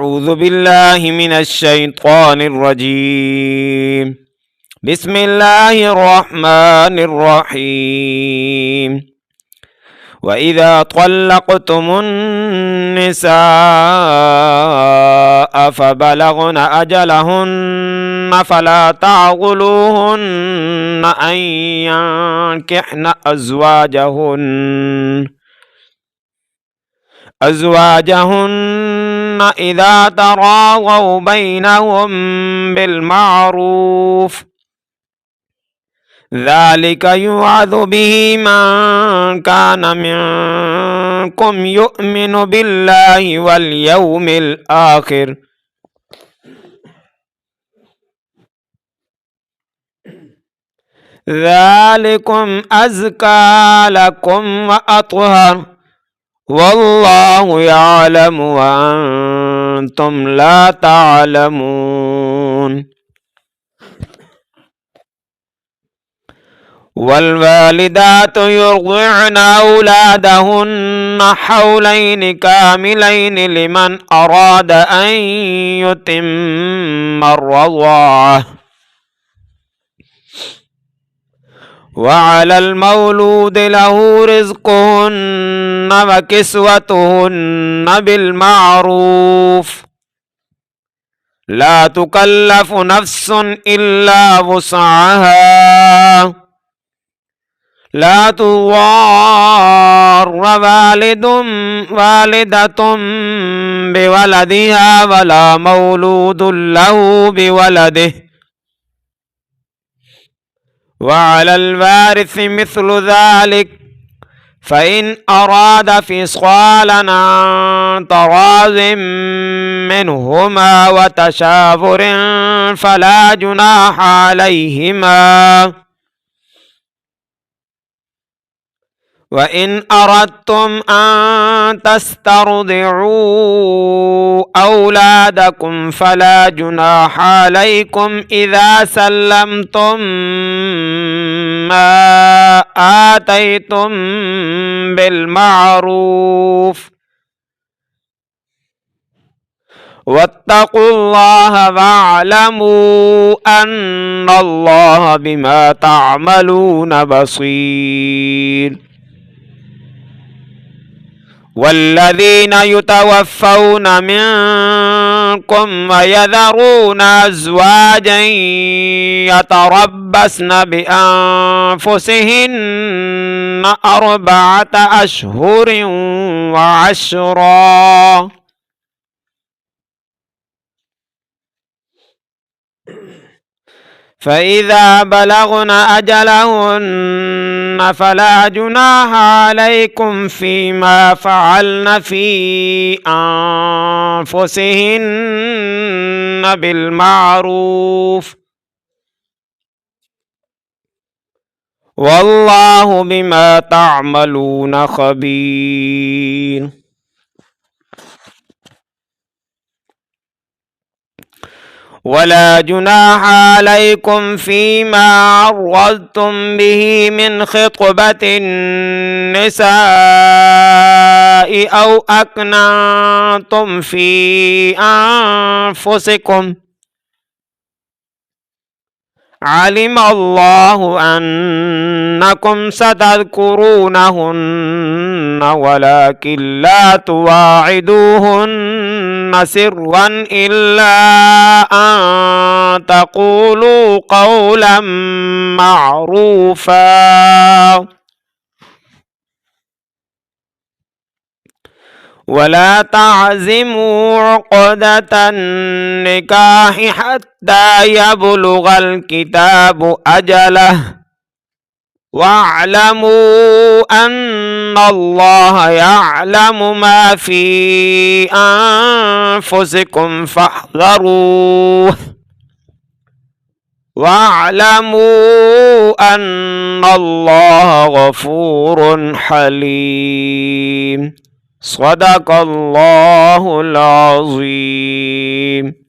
أعوذ بالله من الشيطان الرجيم. بسم الله الرحمن الرحيم. وإذا طلقتم النساء فبلغن أجلهن فلا تعضلوهن أن ينكحن أزواجهن إذا تراضوا بينهم بالمعروف، ذلك يوعظ به من كان منكم يؤمن بالله واليوم الآخر، ذلكم أزكى لكم وأطهر، والله يعلم وأنتم لا تعلمون. والوالدات يرضعن أولادهن حولين كاملين لمن أراد أن يتم الرضاعة، وعلى المولود له رزقهن وكسوتهن بالمعروف، لا تكلف نفس إلا وسعها، لا تضار والدة بولدها ولا مولود له بولده، وعلى الوارث مثل ذلك، فإن أراد فصالا عن تراض منهما وتشاور فلا جناح عليهما. وإن أردتم أن تسترضعوا أولادكم فلا جناح عليكم إذا سلمتم ما آتيتم بالمعروف، واتقوا الله واعلموا أن الله بما تعملون بصير. والذين يتوفون منكم ويذرون أزواجا يتربصن بأنفسهن 4 أشهر وعشرا، فإذا بلغن أجلهن فلا جناح عليكم فيما فعلن في أنفسهن بالمعروف، والله بما تعملون خبير. ولا جناح عليكم فيما عرضتم به من خطبة النساء أو أكننتم في أنفسكم، علم الله أنكم ستذكرونهن ولكن لا تواعدوهن سرا إلا أن تقولوا قولا معروفا، ولا تعزموا عقدة النكاح حتى يبلغ الكتاب أجله، واعلموا أن الله يعلم ما في أنفسكم فاحذروه، واعلموا أن الله غفور حليم. صدق الله العظيم.